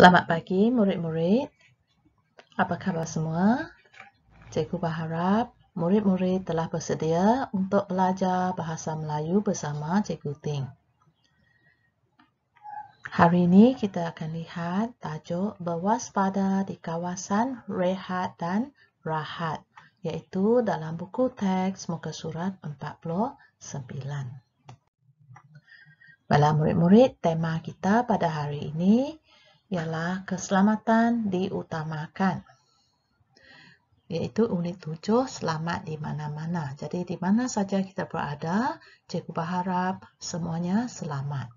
Selamat pagi murid-murid. Apa kabar semua? Cikgu berharap murid-murid telah bersedia untuk belajar bahasa Melayu bersama Cikgu Ting. Hari ini kita akan lihat tajuk berwaspada di kawasan rehat dan rahat, iaitu dalam buku teks muka surat 49. Baiklah murid-murid, tema kita pada hari ini ialah keselamatan diutamakan, iaitu unit 7 selamat di mana-mana. Jadi di mana saja kita berada, cikgu berharap semuanya selamat.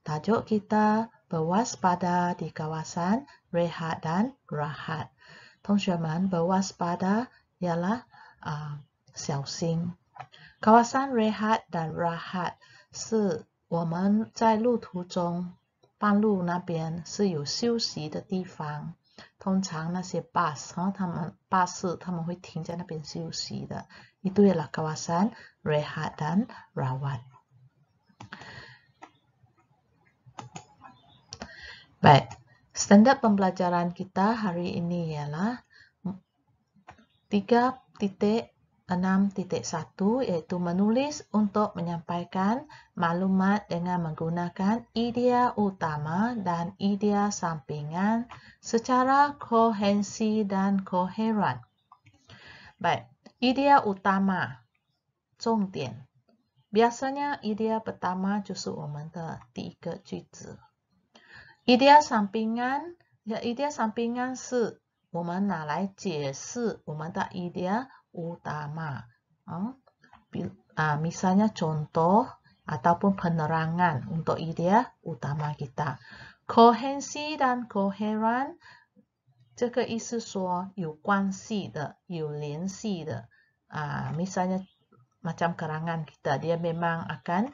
Tajuk kita berwaspada di kawasan rehat dan rahat. 同学们 berwaspada ialah 小心。kawasan rehat dan rahat 是我们在路途中半路那边是有休息的地方，通常那些 bus 巴士他们会停在那边休息的。Itu ialah kawasan rehat dan rawat. Baik, standar pembelajaran kita hari ini ialah 3.6.1, yaitu menulis untuk menyampaikan maklumat dengan menggunakan idea utama dan idea sampingan secara koherensi dan koheren. Baik, idea utama, 重点. Biasanya idea pertama 就是我们的第一个句子。idea sampingan, idea sampingan 是我们拿来解释我们的 idea utama. Misalnya contoh ataupun penerangan untuk idea utama kita. Koherensi dan koheren 这个意思说有关系的，有联系的。Misalnya macam keterangan kita, dia memang akan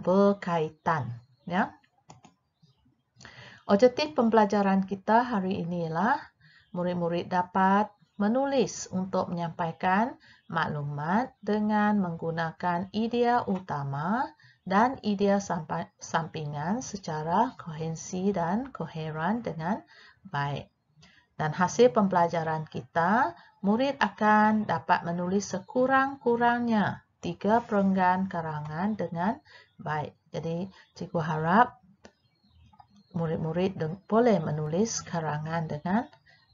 berkaitan. Ya. Objektif pembelajaran kita hari ini ialah murid-murid dapat menulis untuk menyampaikan maklumat dengan menggunakan idea utama dan idea sampingan secara koherensi dan koheren dengan baik. Dan hasil pembelajaran kita, murid akan dapat menulis sekurang-kurangnya 3 perenggan karangan dengan baik. Jadi, cikgu harap murid-murid boleh menulis karangan dengan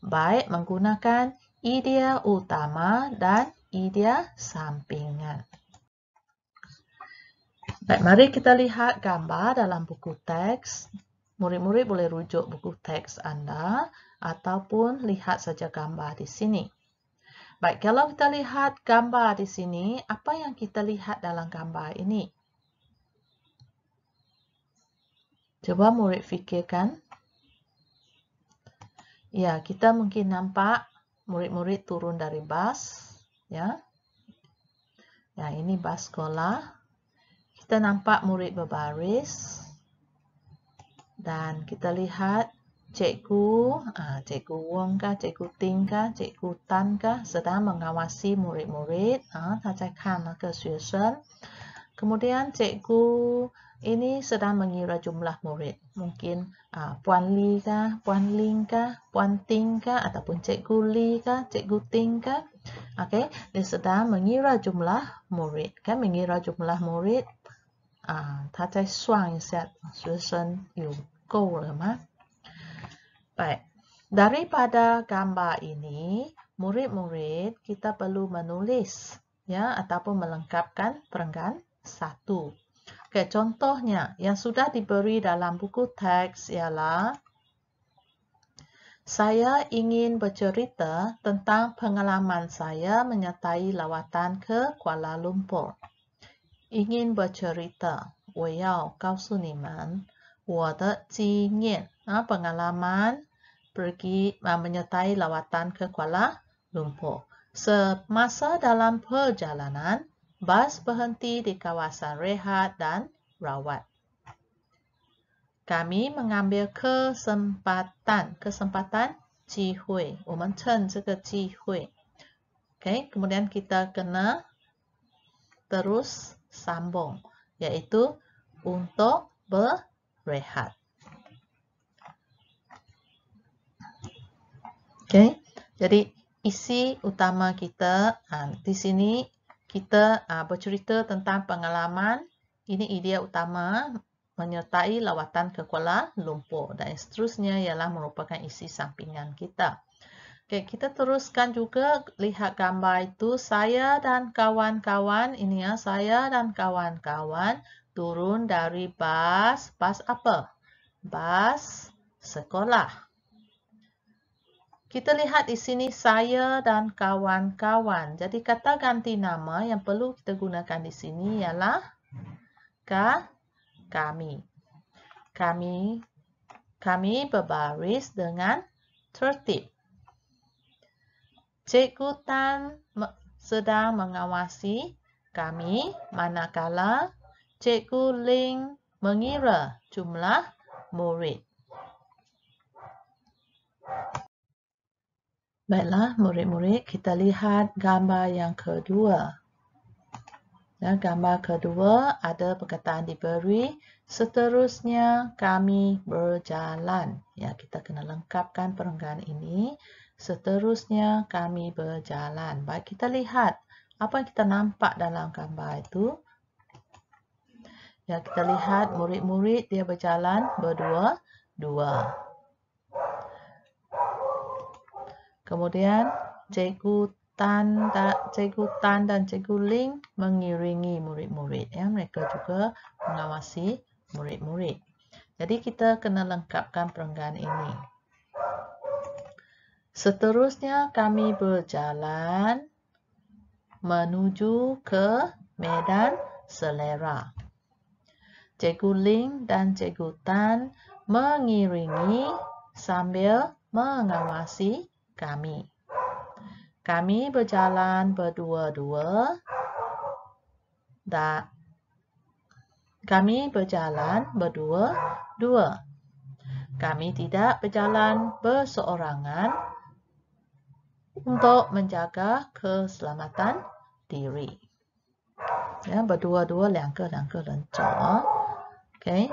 baik menggunakan idea utama dan idea sampingan. Baik, mari kita lihat gambar dalam buku teks. Murid-murid boleh rujuk buku teks Anda ataupun lihat saja gambar di sini. Baik, kalau kita lihat gambar di sini, apa yang kita lihat dalam gambar ini? Coba murid fikirkan. Ya, kita mungkin nampak murid-murid turun dari bus. Ya. Ya, ini bus sekolah. Kita nampak murid berbaris. Dan kita lihat cikgu, cikgu Wong kah, cikgu Ting kah, cikgu Tan kah sedang mengawasi murid-murid. 他在看那个学生. Kemudian cikgu ini sedang mengira jumlah murid. Mungkin Puan Li kah, Puan Ling kah, Puan Ting kah, ataupun Cikgu Li kah, Cikgu Ting kah. Okay. Dia sedang mengira jumlah murid. Kan mengira jumlah murid. 他在算一下学生有够了吗? Baik. Daripada gambar ini, murid-murid kita perlu menulis ya ataupun melengkapkan perenggan 1. Oke, contohnya yang sudah diberi dalam buku teks ialah saya ingin bercerita tentang pengalaman saya menyertai lawatan ke Kuala Lumpur. Ingin bercerita, 我要告诉你们我的经验, pengalaman pergi menyertai lawatan ke Kuala Lumpur. Semasa dalam perjalanan, bas berhenti di kawasan rehat dan rawat. Kami mengambil kesempatan, 机会, 我们趁这个机会. Okay, kemudian kita kena terus sambung, yaitu untuk berehat. Okay. Jadi isi utama kita di sini kita bercerita tentang pengalaman. Ini idea utama menyertai lawatan ke Kuala Lumpur dan seterusnya ialah merupakan isi sampingan kita. Okay, kita teruskan juga lihat gambar itu. Saya dan kawan-kawan, ini ya, saya dan kawan-kawan turun dari bas apa? Bas sekolah. Kita lihat di sini saya dan kawan-kawan. Jadi kata ganti nama yang perlu kita gunakan di sini ialah kami. Kami berbaris dengan tertib. Cikgu Tan sedang mengawasi kami manakala Cikgu Ling mengira jumlah murid. Baiklah, murid-murid, kita lihat gambar yang kedua. Ya, gambar kedua ada perkataan diberi. Seterusnya kami berjalan. Ya, kita kena lengkapkan perenggan ini. Seterusnya kami berjalan. Baik, kita lihat apa yang kita nampak dalam gambar itu. Ya, kita lihat murid-murid dia berjalan berdua-dua. Kemudian Cikgu Tan dan Cikgu Ling mengiringi murid-murid. Ya, mereka juga mengawasi murid-murid. Jadi kita kena lengkapkan perenggan ini. Seterusnya kami berjalan menuju ke Medan Selera. Cikgu Ling dan Cikgu Tan mengiringi sambil mengawasi kami. Kami berjalan berdua-dua dan kami berjalan berdua-dua. Kami tidak berjalan berseorangan untuk menjaga keselamatan diri. Ya, berdua-dua 两个人走. Okay.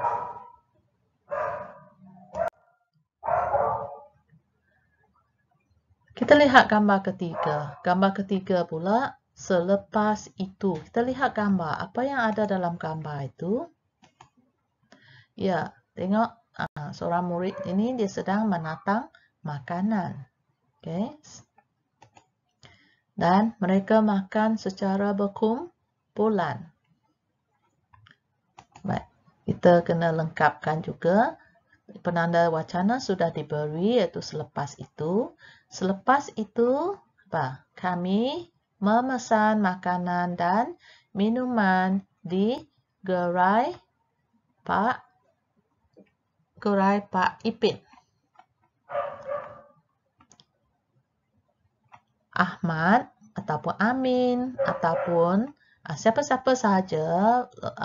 Kita lihat gambar ketiga. Gambar ketiga pula, selepas itu. Kita lihat gambar. Apa yang ada dalam gambar itu? Ya, tengok seorang murid ini dia sedang menatang makanan. Okay. Dan mereka makan secara berkumpulan. Baik, kita kena lengkapkan juga. Penanda wacana sudah diberi, iaitu selepas itu. Selepas itu, apa? Kami memesan makanan dan minuman di gerai Pak Ipin. Ahmad ataupun Amin ataupun siapa-siapa sahaja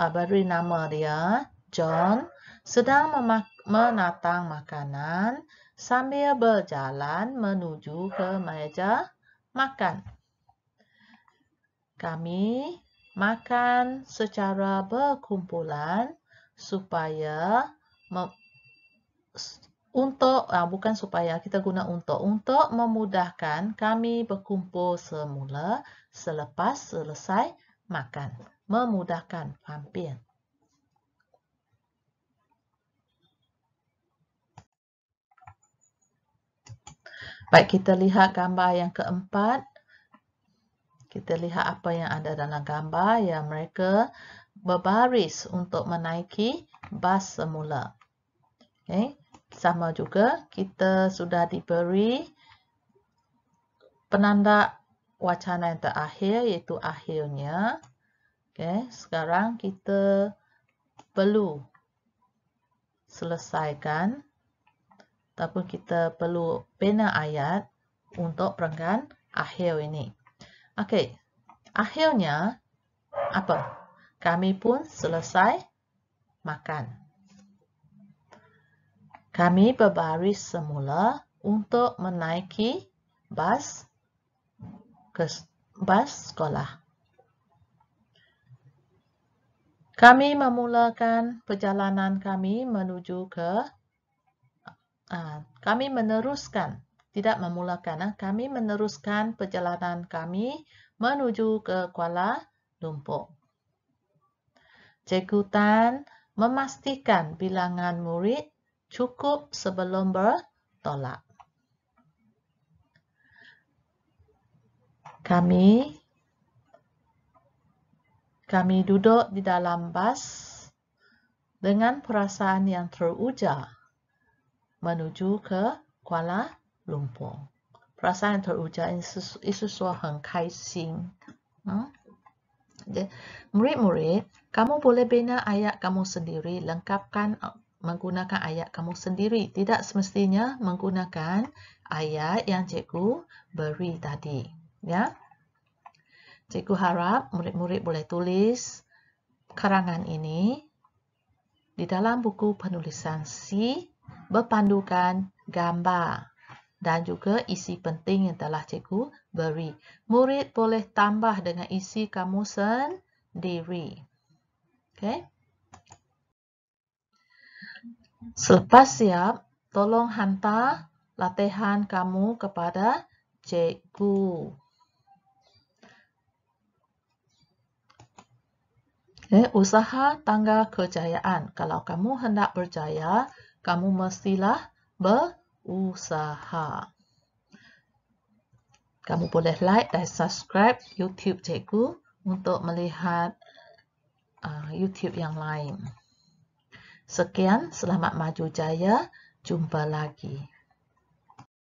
beri nama dia John sedang menatang makanan sambil berjalan menuju ke meja makan. Kami makan secara berkumpulan supaya bukan supaya kita guna untuk memudahkan kami berkumpul semula selepas selesai makan. Memudahkan, hampir. Baik, kita lihat gambar yang keempat. Kita lihat apa yang ada dalam gambar. Ya, mereka berbaris untuk menaiki bas semula. Okay. Sama juga, kita sudah diberi penanda wacana yang terakhir, iaitu akhirnya. Okay. Sekarang kita perlu selesaikan ataupun kita perlu bina ayat untuk perenggan akhir ini. Okey, akhirnya apa? Kami pun selesai makan. Kami berbaris semula untuk menaiki bas sekolah. Kami memulakan perjalanan kami menuju ke kami meneruskan. tidak memulakan. Kami meneruskan perjalanan kami menuju ke Kuala Lumpur. Cikgu Tan memastikan bilangan murid cukup sebelum bertolak. Kami duduk di dalam bas dengan perasaan yang teruja menuju ke Kuala Lumpur. Perasaan yang teruja itu很开心。Murid-murid, kamu boleh bina ayat kamu sendiri, lengkapkan menggunakan ayat kamu sendiri. Tidak semestinya menggunakan ayat yang cikgu beri tadi. Ya. Cikgu harap murid-murid boleh tulis karangan ini di dalam buku penulisan C berpandukan gambar dan juga isi penting yang telah cikgu beri. Murid boleh tambah dengan isi kamu sendiri. Okay? Selepas siap, tolong hantar latihan kamu kepada cikgu. Usaha tangga kejayaan. Kalau kamu hendak berjaya, kamu mestilah berusaha. Kamu boleh like dan subscribe YouTube cikgu untuk melihat YouTube yang lain. Sekian, selamat maju jaya. Jumpa lagi.